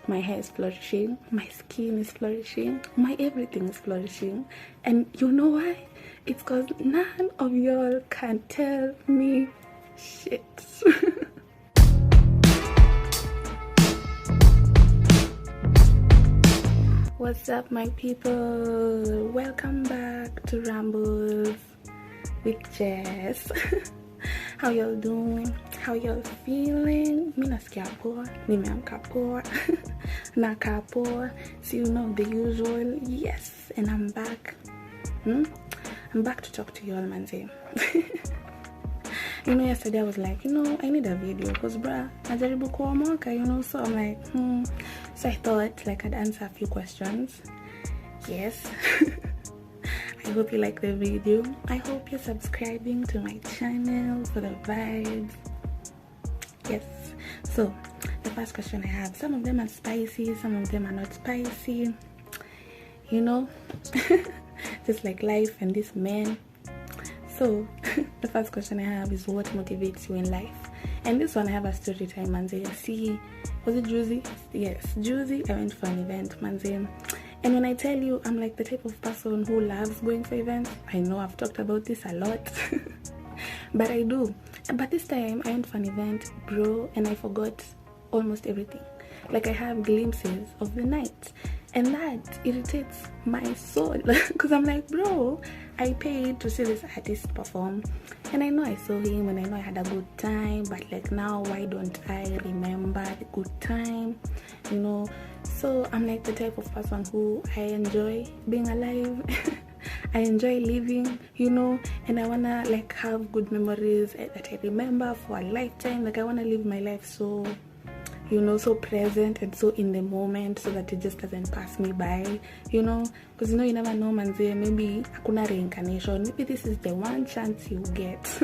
my hair is flourishing, my skin is flourishing, my everything is flourishing. And you know why? It's because none of y'all can tell me shit. What's up, my people? Welcome back to Rambles with Jess. How y'all doing? How y'all feeling? Mi nasikia poa, nimeamka poa, nakaa poa. So you know the usual. Yes, and I'm back. I'm back to talk to y'all, manze. You know, yesterday I was like, I need a video because bruh, najaribu kuomoka, so I'm like, So I thought like I'd answer a few questions. Yes. I hope you like the video. I hope you're subscribing to my channel for the vibes. Yes. So the first question I have, some of them are spicy, some of them are not spicy. Just like life and this man. So the first question I have is, what motivates you in life? And this one I have a story time, manze. See, was it Juicy? Yes, Juicy. I went for an event, manze. And when I tell you I'm like the type of person who loves going for events, I know I've talked about this a lot. But I do. But this time I went for an event, bro, and I forgot almost everything. Like I have glimpses of the night. And that irritates my soul. Because I'm like, bro, I paid to see this artist perform. And I know I saw him and I know I had a good time. But like now, why don't I remember the good time? So I'm like the type of person who I enjoy being alive. I enjoy living, and I wanna like have good memories that I remember for a lifetime. Like I wanna live my life so so present and so in the moment, so that it just doesn't pass me by, because you never know, manze, maybe hakuna reincarnation. Maybe this is the one chance you get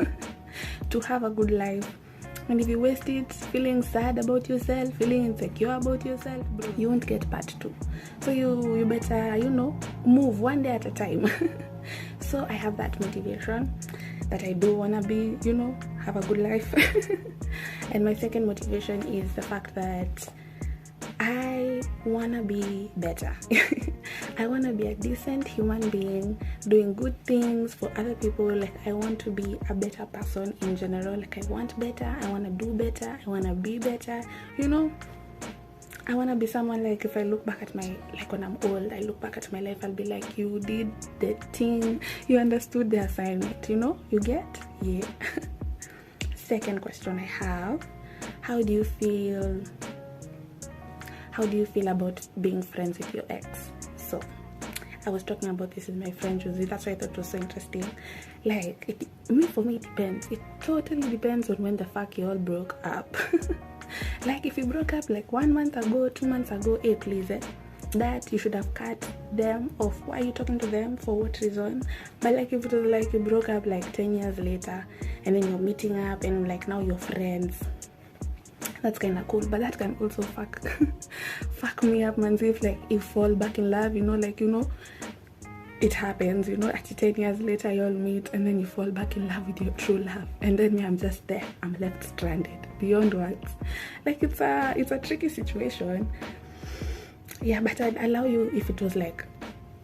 to have a good life. And if you waste it feeling sad about yourself, feeling insecure about yourself, bro, you won't get part 2. So you better, move one day at a time. So I have that motivation that I do want to be, have a good life. And my second motivation is the fact that I want to be better. I want to be a decent human being, doing good things for other people. Like I want to be a better person in general. Like I want better, I want to do better, I want to be better, I want to be someone, like if I look back at my, like when I'm old, I look back at my life, I'll be like, you did the thing, you understood the assignment, you get? Yeah. Second question I have, how do you feel about being friends with your ex? So I was talking about this with my friend Josie. That's why I thought it was so interesting. Like for me it depends. It totally depends on when the fuck you all broke up. Like if you broke up like 1 month ago, 2 months ago, please, that you should have cut them off. Why are you talking to them? For what reason? But like if it was like you broke up like 10 years later and then you're meeting up and like now you're friends, that's kind of cool. But that can also fuck me up, man. If like you fall back in love, it happens, at 10 years later you all meet and then you fall back in love with your true love, and then I'm just there, I'm left stranded beyond words. Like it's a tricky situation. Yeah, but I'd allow you if it was like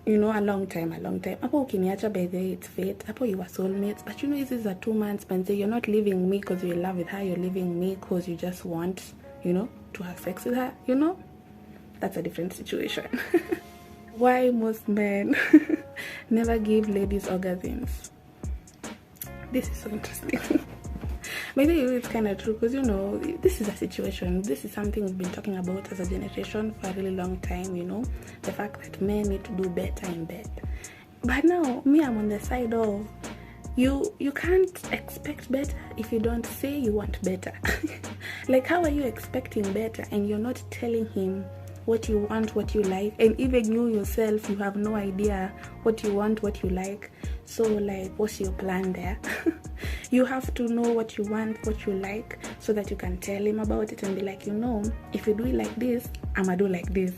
a long time. Apo ukiniacha, by the way, it's fate. Apo you were soulmates. But this is a 2 months, man. You're not leaving me because you're in love with her. You're leaving me because you just want, to have sex with her. That's a different situation. Why most men never give ladies orgasms? This is so interesting. Maybe it's kind of true because this is a situation, this is something we've been talking about as a generation for a really long time, the fact that men need to do better in bed. But now me, I'm on the side of you can't expect better if you don't say you want better. Like how are you expecting better and you're not telling him what you want, what you like? And even you yourself, you have no idea what you want, what you like. So like, what's your plan there? You have to know what you want, what you like, so that you can tell him about it and be like, if you do it like this, I'ma do like this.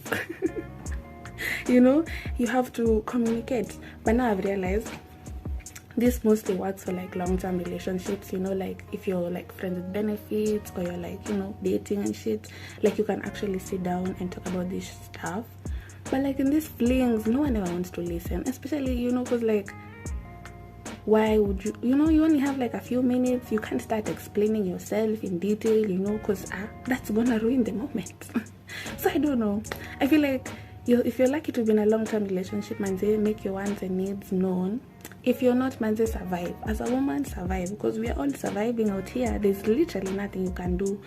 You have to communicate. But now I've realized this mostly works for like long-term relationships, you know, like if you're like friends with benefits, or you're like, you know, dating and shit, like you can actually sit down and talk about this stuff. But like in these flings, no one ever wants to listen, especially, you know, because like, why would you, you know, you only have like a few minutes, you can't start explaining yourself in detail, you know, because that's gonna ruin the moment. So I don't know, I feel like if you're lucky to be in a long-term relationship, man, they make your wants and needs known. If you're not, man, they survive. As a woman, survive, because we are all surviving out here. There's literally nothing you can do.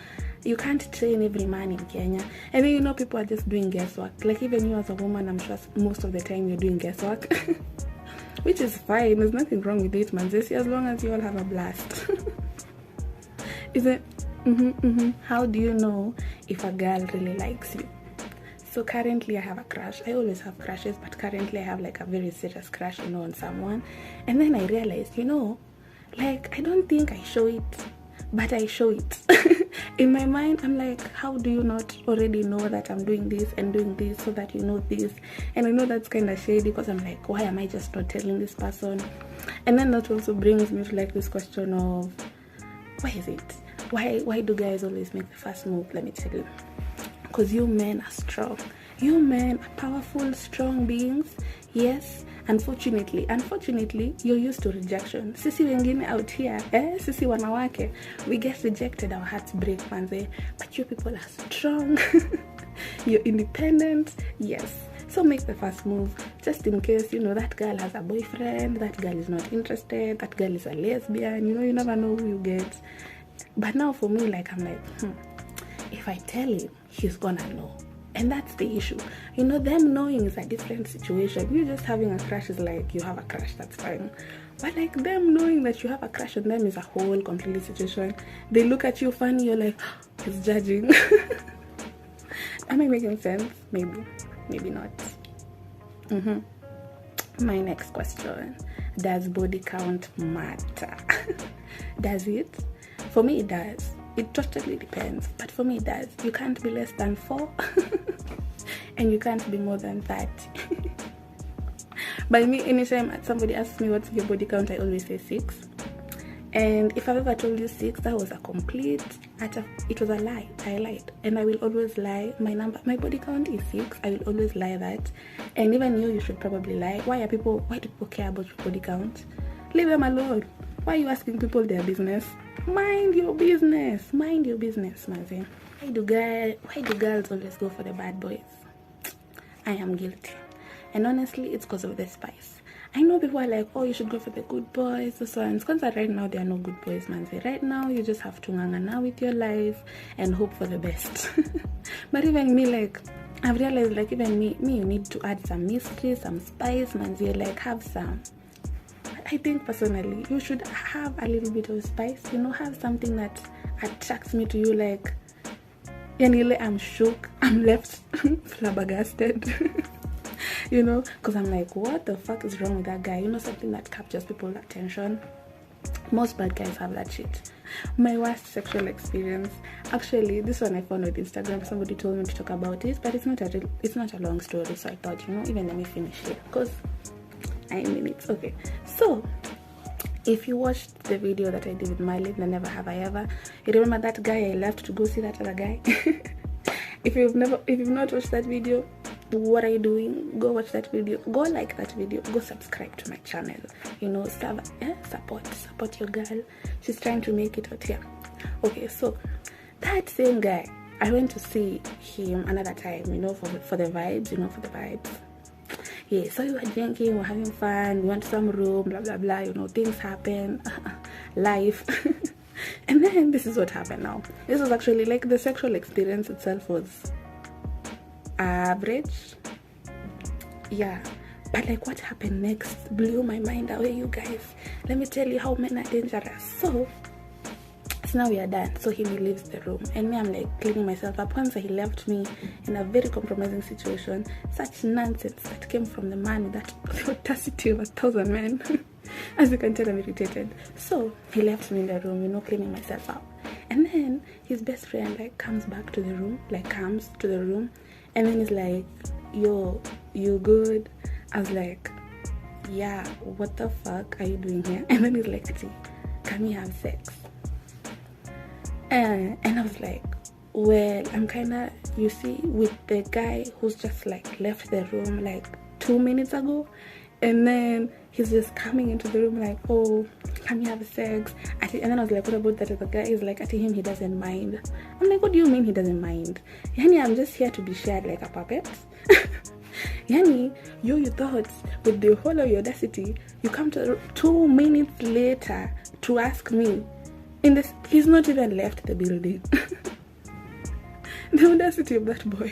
You can't train every man in Kenya. And then, you know, people are just doing guesswork. Like, even you as a woman, I'm sure most of the time you're doing guesswork. Which is fine. There's nothing wrong with it, man. Just as long as you all have a blast. Is it? How do you know if a girl really likes you? So currently I have a crush. I always have crushes, but currently I have like a very serious crush, you know, on someone. And then I realized, you know, like, I don't think I show it, but I show it. In my mind, I'm like, how do you not already know that I'm doing this and doing this, so that you know this? And I know that's kind of shady, because I'm like, why am I just not telling this person? And then that also brings me to like this question of, why is it? Why do guys always make the first move? Let me tell you. Because you men are strong. You men are powerful, strong beings. Yes, unfortunately, you're used to rejection. Sisi wengine out here, sisi wanawake, we get rejected, our hearts break, manze. But you people are strong. You're independent. Yes. So make the first move, just in case, you know, that girl has a boyfriend, that girl is not interested, that girl is a lesbian, you know, you never know who you get. But now for me, like, I'm like, if I tell him, he's gonna know. And that's the issue. You know, them knowing is a different situation. You just having a crush is like, you have a crush, that's fine. But like, them knowing that you have a crush on them is a whole completely situation. They look at you funny, you're like, he's judging. Am I making sense? Maybe not. My next question. Does body count matter? Does it? For me, it does. It totally depends, but for me it does. You can't be less than 4 and you can't be more than 30. By me, anytime somebody asks me what's your body count, I always say 6. And if I've ever told you 6, that was it was a lie. I lied, and I will always lie. My body count is 6. I will always lie that. And even you should probably lie. Why do people care about your body count? Leave them alone. Why are you asking people their business? Mind your business, man. Why do girls always go for the bad boys? I am guilty, and honestly, it's because of the spice. I know people are like, oh, you should go for the good boys, so on. Because right now there are no good boys, man. Right now you just have to ngangana with your life and hope for the best. But even me, like, I've realized, like, even me, you need to add some mystery, some spice, man. Like, have some. I think personally, you should have a little bit of spice, you know, have something that attracts me to you, like, I'm shook, I'm left flabbergasted, you know, because I'm like, what the fuck is wrong with that guy? You know, something that captures people's attention. Most bad guys have that shit. My worst sexual experience, actually, this one I found on Instagram. Somebody told me to talk about it, but it's not a long story, so I thought, you know, even let me finish it, because 9 minutes. Okay, so if you watched the video that I did with Miley, the Never Have I Ever, you remember that guy I left to go see that other guy? If you've not watched that video, what are you doing? Go watch that video, go like that video, go subscribe to my channel, you know, support your girl. She's trying to make it out here. Okay, so that same guy, I went to see him another time, you know, for the vibes, Yeah, so we were drinking, we were having fun, we went to some room, blah blah blah, you know, things happen, life. And then this is what happened now. This was actually, like, the sexual experience itself was average. Yeah, but like what happened next blew my mind away, you guys. Let me tell you how men are dangerous. So now we are done. So he leaves the room, and me, I'm like cleaning myself up. Once he left me in a very compromising situation. Such nonsense that came from the man with that audacity of 1,000 men. As you can tell, I'm irritated. So he left me in the room, you know, cleaning myself up. And then his best friend like comes to the room, and then he's like, yo, you good? I was like, yeah, what the fuck are you doing here? And then he's like, Ati, can we have sex? And I was like, well, I'm kind of, you see, with the guy who's just like left the room like 2 minutes ago, and then he's just coming into the room like, oh, can we have sex? And then I was like, what about that other guy? He's like, at him, he doesn't mind. I'm like, what do you mean he doesn't mind? Yani, I'm just here to be shared like a puppet. Yani, you thought with the whole of your audacity, you come to 2 minutes later to ask me. He's not even left the building. The audacity of that boy.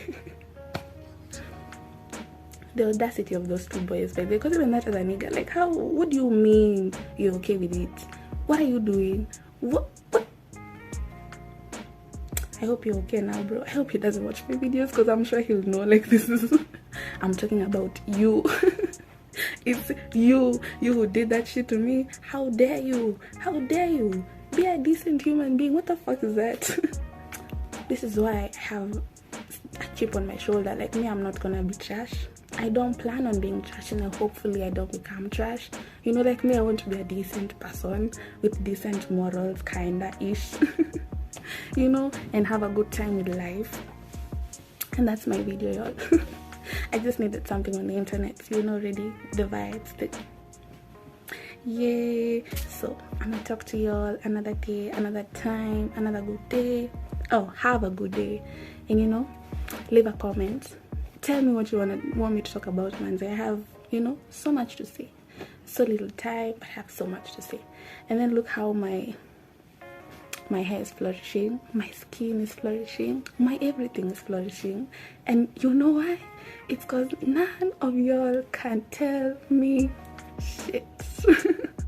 The audacity of those two boys, baby. Because even that as a nigga, like, what do you mean you're okay with it? What are you doing? What? I hope you're okay now, bro. I hope he doesn't watch my videos, because I'm sure he'll know, like, this is I'm talking about you. It's you who did that shit to me. How dare you? How dare you be a decent human being? What the fuck is that? This is why I have a chip on my shoulder. Like, me, I'm not gonna be trash. I don't plan on being trash, and hopefully I don't become trash. You know, like me, I want to be a decent person with decent morals, kinda-ish. You know, and have a good time with life. And that's my video, y'all. I just needed something on the internet, so you know, already the vibes. Yay! So I'm gonna talk to y'all another day, another time, another good day. Oh, have a good day. And you know, leave a comment. Tell me what you want me to talk about, man. I have, you know, so much to say. So little time, but I have so much to say. And then look how my hair is flourishing, my skin is flourishing, my everything is flourishing. And you know why? It's because none of y'all can tell me shit.